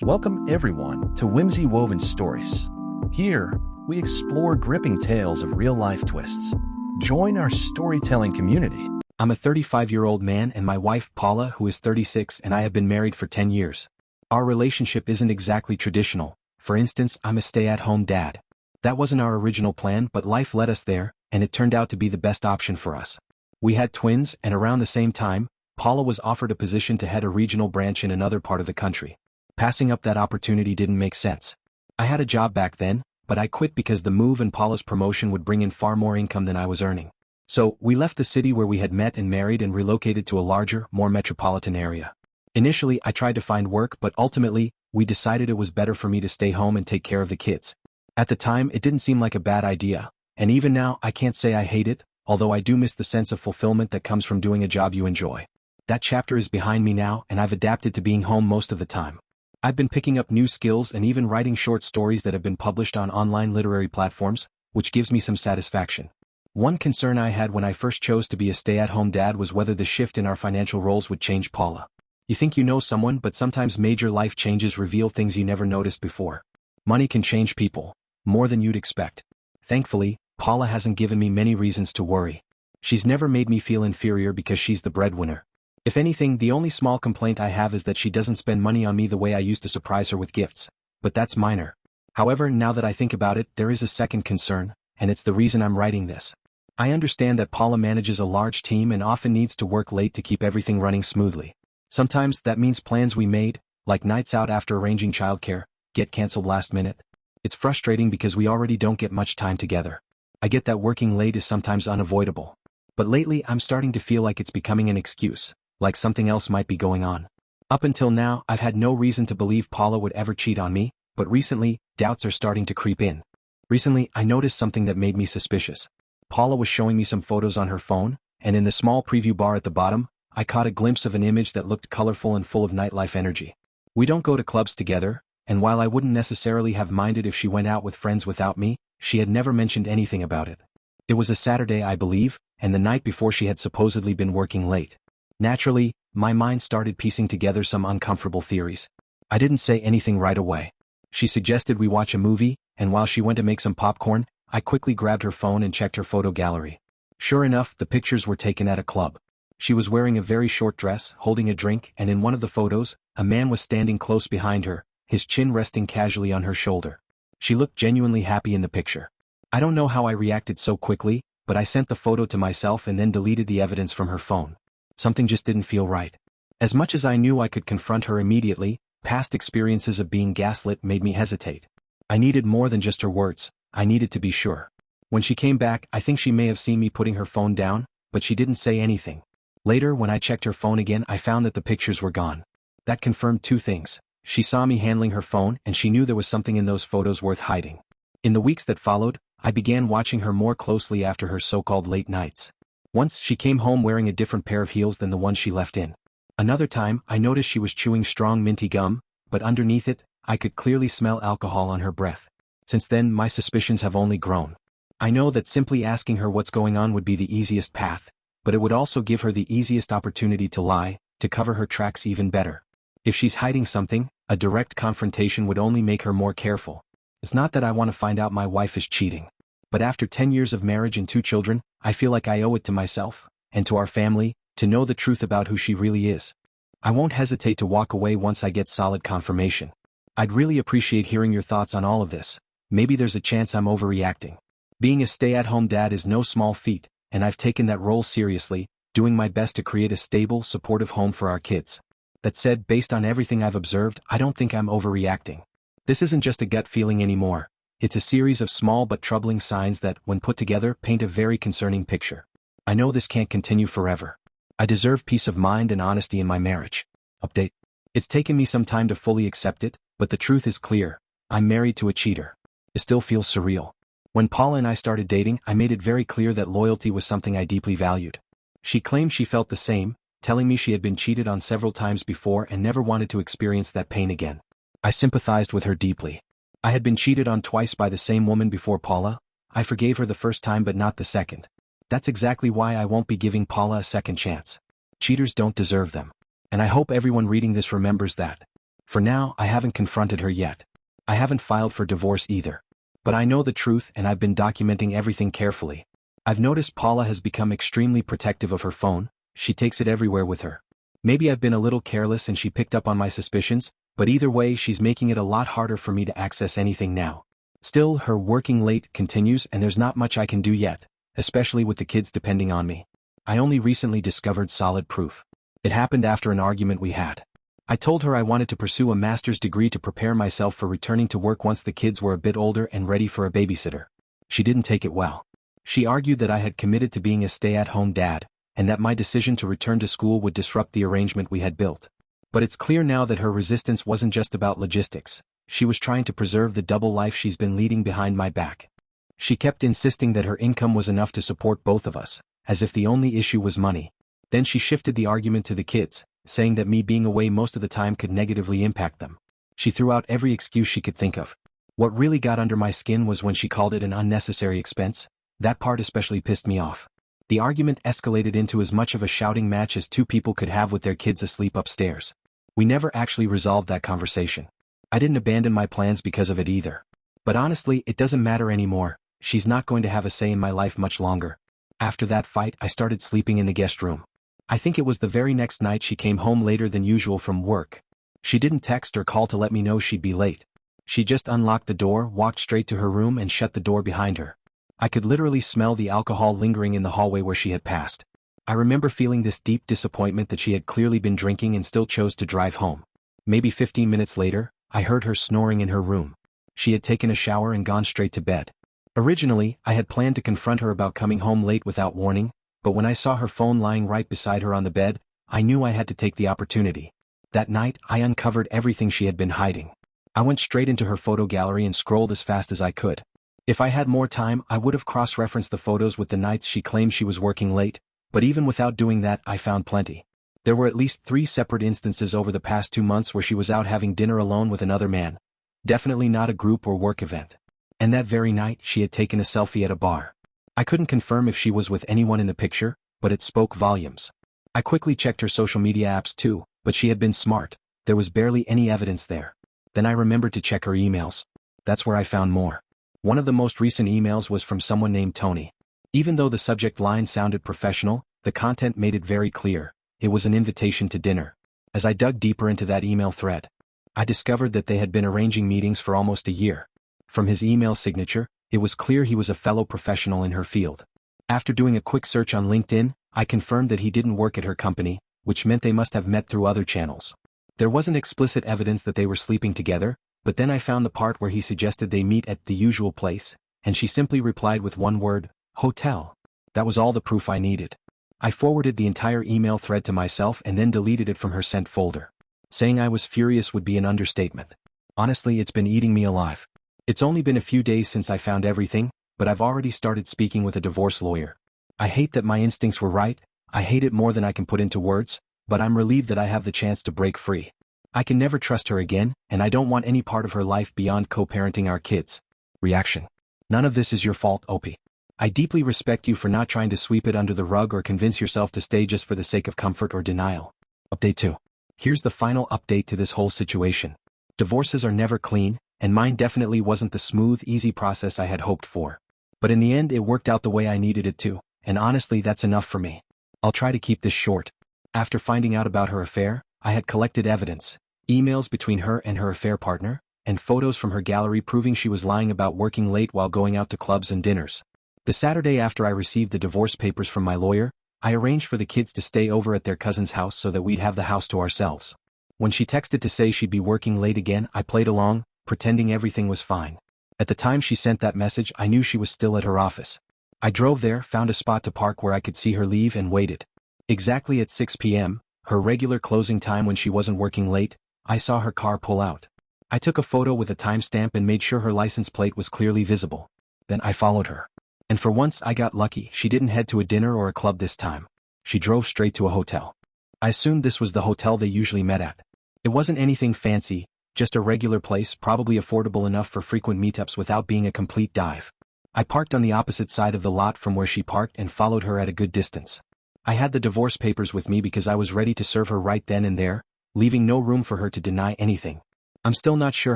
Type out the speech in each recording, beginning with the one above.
Welcome everyone to Whimsy Woven Stories. Here, we explore gripping tales of real-life twists. Join our storytelling community. I'm a 35-year-old man and my wife Paula, who is 36, and I have been married for 10 years. Our relationship isn't exactly traditional. For instance, I'm a stay-at-home dad. That wasn't our original plan, but life led us there, and it turned out to be the best option for us. We had twins, and around the same time, Paula was offered a position to head a regional branch in another part of the country. Passing up that opportunity didn't make sense. I had a job back then, but I quit because the move and Paula's promotion would bring in far more income than I was earning. So, we left the city where we had met and married and relocated to a larger, more metropolitan area. Initially, I tried to find work, but ultimately, we decided it was better for me to stay home and take care of the kids. At the time, it didn't seem like a bad idea, and even now, I can't say I hate it, although I do miss the sense of fulfillment that comes from doing a job you enjoy. That chapter is behind me now, and I've adapted to being home most of the time. I've been picking up new skills and even writing short stories that have been published on online literary platforms, which gives me some satisfaction. One concern I had when I first chose to be a stay-at-home dad was whether the shift in our financial roles would change Paula. You think you know someone, but sometimes major life changes reveal things you never noticed before. Money can change people, more than you'd expect. Thankfully, Paula hasn't given me many reasons to worry. She's never made me feel inferior because she's the breadwinner. If anything, the only small complaint I have is that she doesn't spend money on me the way I used to surprise her with gifts. But that's minor. However, now that I think about it, there is a second concern, and it's the reason I'm writing this. I understand that Paula manages a large team and often needs to work late to keep everything running smoothly. Sometimes that means plans we made, like nights out after arranging childcare, get canceled last minute. It's frustrating because we already don't get much time together. I get that working late is sometimes unavoidable. But lately I'm starting to feel like it's becoming an excuse, like something else might be going on. Up until now, I've had no reason to believe Paula would ever cheat on me, but recently, doubts are starting to creep in. Recently, I noticed something that made me suspicious. Paula was showing me some photos on her phone, and in the small preview bar at the bottom, I caught a glimpse of an image that looked colorful and full of nightlife energy. We don't go to clubs together, and while I wouldn't necessarily have minded if she went out with friends without me, she had never mentioned anything about it. It was a Saturday, I believe, and the night before she had supposedly been working late. Naturally, my mind started piecing together some uncomfortable theories. I didn't say anything right away. She suggested we watch a movie, and while she went to make some popcorn, I quickly grabbed her phone and checked her photo gallery. Sure enough, the pictures were taken at a club. She was wearing a very short dress, holding a drink, and in one of the photos, a man was standing close behind her, his chin resting casually on her shoulder. She looked genuinely happy in the picture. I don't know how I reacted so quickly, but I sent the photo to myself and then deleted the evidence from her phone. Something just didn't feel right. As much as I knew I could confront her immediately, past experiences of being gaslit made me hesitate. I needed more than just her words. I needed to be sure. When she came back, I think she may have seen me putting her phone down, but she didn't say anything. Later, when I checked her phone again, I found that the pictures were gone. That confirmed two things. She saw me handling her phone, and she knew there was something in those photos worth hiding. In the weeks that followed, I began watching her more closely after her so-called late nights. Once, she came home wearing a different pair of heels than the ones she left in. Another time, I noticed she was chewing strong minty gum, but underneath it, I could clearly smell alcohol on her breath. Since then, my suspicions have only grown. I know that simply asking her what's going on would be the easiest path, but it would also give her the easiest opportunity to lie, to cover her tracks even better. If she's hiding something, a direct confrontation would only make her more careful. It's not that I want to find out my wife is cheating. But after 10 years of marriage and 2 children, I feel like I owe it to myself, and to our family, to know the truth about who she really is. I won't hesitate to walk away once I get solid confirmation. I'd really appreciate hearing your thoughts on all of this. Maybe there's a chance I'm overreacting. Being a stay-at-home dad is no small feat, and I've taken that role seriously, doing my best to create a stable, supportive home for our kids. That said, based on everything I've observed, I don't think I'm overreacting. This isn't just a gut feeling anymore. It's a series of small but troubling signs that, when put together, paint a very concerning picture. I know this can't continue forever. I deserve peace of mind and honesty in my marriage. Update. It's taken me some time to fully accept it, but the truth is clear. I'm married to a cheater. It still feels surreal. When Paula and I started dating, I made it very clear that loyalty was something I deeply valued. She claimed she felt the same, telling me she had been cheated on several times before and never wanted to experience that pain again. I sympathized with her deeply. I had been cheated on twice by the same woman before Paula. I forgave her the first time but not the second. That's exactly why I won't be giving Paula a second chance. Cheaters don't deserve them. And I hope everyone reading this remembers that. For now, I haven't confronted her yet. I haven't filed for divorce either. But I know the truth and I've been documenting everything carefully. I've noticed Paula has become extremely protective of her phone. She takes it everywhere with her. Maybe I've been a little careless and she picked up on my suspicions, but either way she's making it a lot harder for me to access anything now. Still, her working late continues and there's not much I can do yet, especially with the kids depending on me. I only recently discovered solid proof. It happened after an argument we had. I told her I wanted to pursue a master's degree to prepare myself for returning to work once the kids were a bit older and ready for a babysitter. She didn't take it well. She argued that I had committed to being a stay-at-home dad, and that my decision to return to school would disrupt the arrangement we had built. But it's clear now that her resistance wasn't just about logistics. She was trying to preserve the double life she's been leading behind my back. She kept insisting that her income was enough to support both of us, as if the only issue was money. Then she shifted the argument to the kids, saying that me being away most of the time could negatively impact them. She threw out every excuse she could think of. What really got under my skin was when she called it an unnecessary expense. That part especially pissed me off. The argument escalated into as much of a shouting match as two people could have with their kids asleep upstairs. We never actually resolved that conversation. I didn't abandon my plans because of it either. But honestly, it doesn't matter anymore. She's not going to have a say in my life much longer. After that fight, I started sleeping in the guest room. I think it was the very next night she came home later than usual from work. She didn't text or call to let me know she'd be late. She just unlocked the door, walked straight to her room and shut the door behind her. I could literally smell the alcohol lingering in the hallway where she had passed. I remember feeling this deep disappointment that she had clearly been drinking and still chose to drive home. Maybe 15 minutes later, I heard her snoring in her room. She had taken a shower and gone straight to bed. Originally, I had planned to confront her about coming home late without warning, but when I saw her phone lying right beside her on the bed, I knew I had to take the opportunity. That night, I uncovered everything she had been hiding. I went straight into her photo gallery and scrolled as fast as I could. If I had more time, I would have cross-referenced the photos with the nights she claimed she was working late, but even without doing that, I found plenty. There were at least 3 separate instances over the past 2 months where she was out having dinner alone with another man. Definitely not a group or work event. And that very night, she had taken a selfie at a bar. I couldn't confirm if she was with anyone in the picture, but it spoke volumes. I quickly checked her social media apps too, but she had been smart. There was barely any evidence there. Then I remembered to check her emails. That's where I found more. One of the most recent emails was from someone named Tony. Even though the subject line sounded professional, the content made it very clear. It was an invitation to dinner. As I dug deeper into that email thread, I discovered that they had been arranging meetings for almost a year. From his email signature, it was clear he was a fellow professional in her field. After doing a quick search on LinkedIn, I confirmed that he didn't work at her company, which meant they must have met through other channels. There wasn't explicit evidence that they were sleeping together, but then I found the part where he suggested they meet at the usual place, and she simply replied with one word, hotel. That was all the proof I needed. I forwarded the entire email thread to myself and then deleted it from her sent folder. Saying I was furious would be an understatement. Honestly, it's been eating me alive. It's only been a few days since I found everything, but I've already started speaking with a divorce lawyer. I hate that my instincts were right, I hate it more than I can put into words, but I'm relieved that I have the chance to break free. I can never trust her again, and I don't want any part of her life beyond co-parenting our kids. Reaction. None of this is your fault, Opie. I deeply respect you for not trying to sweep it under the rug or convince yourself to stay just for the sake of comfort or denial. Update 2. Here's the final update to this whole situation. Divorces are never clean, and mine definitely wasn't the smooth, easy process I had hoped for. But in the end it worked out the way I needed it to, and honestly that's enough for me. I'll try to keep this short. After finding out about her affair, I had collected evidence, emails between her and her affair partner, and photos from her gallery proving she was lying about working late while going out to clubs and dinners. The Saturday after I received the divorce papers from my lawyer, I arranged for the kids to stay over at their cousin's house so that we'd have the house to ourselves. When she texted to say she'd be working late again, I played along, pretending everything was fine. At the time she sent that message, I knew she was still at her office. I drove there, found a spot to park where I could see her leave and waited. Exactly at 6 p.m., her regular closing time when she wasn't working late, I saw her car pull out. I took a photo with a timestamp and made sure her license plate was clearly visible. Then I followed her. And for once I got lucky, she didn't head to a dinner or a club this time. She drove straight to a hotel. I assumed this was the hotel they usually met at. It wasn't anything fancy, just a regular place, probably affordable enough for frequent meetups without being a complete dive. I parked on the opposite side of the lot from where she parked and followed her at a good distance. I had the divorce papers with me because I was ready to serve her right then and there, leaving no room for her to deny anything. I'm still not sure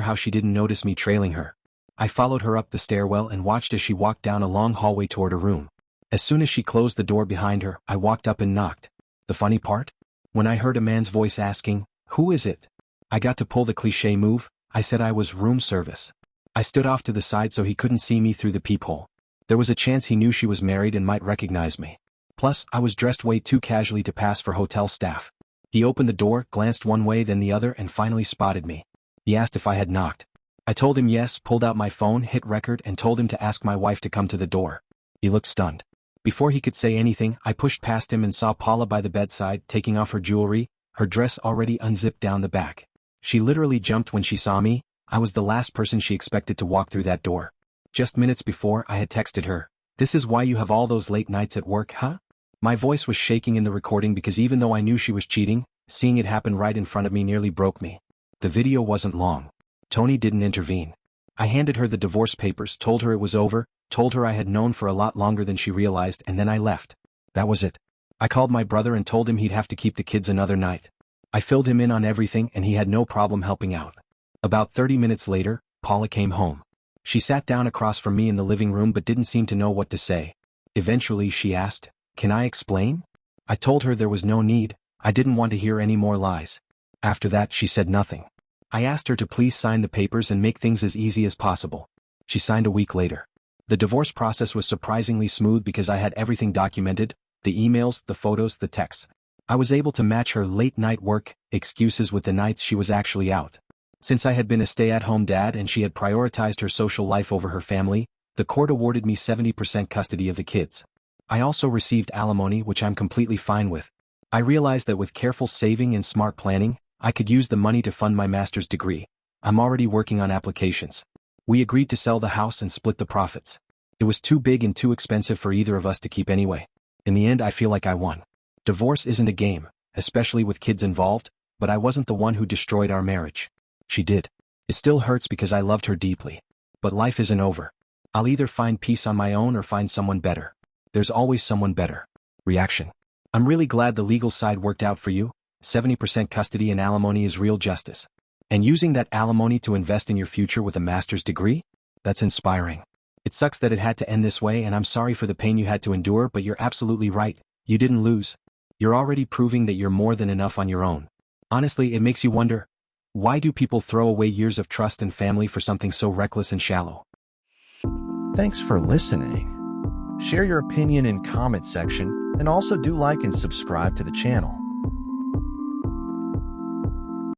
how she didn't notice me trailing her. I followed her up the stairwell and watched as she walked down a long hallway toward her room. As soon as she closed the door behind her, I walked up and knocked. The funny part? When I heard a man's voice asking, "Who is it?" I got to pull the cliché move. I said I was room service. I stood off to the side so he couldn't see me through the peephole. There was a chance he knew she was married and might recognize me. Plus, I was dressed way too casually to pass for hotel staff. He opened the door, glanced one way then the other and finally spotted me. He asked if I had knocked. I told him yes, pulled out my phone, hit record and told him to ask my wife to come to the door. He looked stunned. Before he could say anything, I pushed past him and saw Paula by the bedside taking off her jewelry, her dress already unzipped down the back. She literally jumped when she saw me. I was the last person she expected to walk through that door. Just minutes before, I had texted her, "This is why you have all those late nights at work, huh?" My voice was shaking in the recording because even though I knew she was cheating, seeing it happen right in front of me nearly broke me. The video wasn't long. Tony didn't intervene. I handed her the divorce papers, told her it was over, told her I had known for a lot longer than she realized, and then I left. That was it. I called my brother and told him he'd have to keep the kids another night. I filled him in on everything and he had no problem helping out. About 30 minutes later, Paula came home. She sat down across from me in the living room but didn't seem to know what to say. Eventually she asked, "Can I explain?" I told her there was no need. I didn't want to hear any more lies. After that she said nothing. I asked her to please sign the papers and make things as easy as possible. She signed a week later. The divorce process was surprisingly smooth because I had everything documented, the emails, the photos, the texts. I was able to match her late-night work excuses with the nights she was actually out. Since I had been a stay-at-home dad and she had prioritized her social life over her family, the court awarded me 70% custody of the kids. I also received alimony, which I'm completely fine with. I realized that with careful saving and smart planning, I could use the money to fund my master's degree. I'm already working on applications. We agreed to sell the house and split the profits. It was too big and too expensive for either of us to keep anyway. In the end, I feel like I won. Divorce isn't a game, especially with kids involved, but I wasn't the one who destroyed our marriage. She did. It still hurts because I loved her deeply. But life isn't over. I'll either find peace on my own or find someone better. There's always someone better. Reaction. I'm really glad the legal side worked out for you. 70% custody and alimony is real justice. And using that alimony to invest in your future with a master's degree? That's inspiring. It sucks that it had to end this way and I'm sorry for the pain you had to endure, but you're absolutely right. You didn't lose. You're already proving that you're more than enough on your own. Honestly, it makes you wonder, why do people throw away years of trust and family for something so reckless and shallow? Thanks for listening. Share your opinion in comment section and also do like and subscribe to the channel.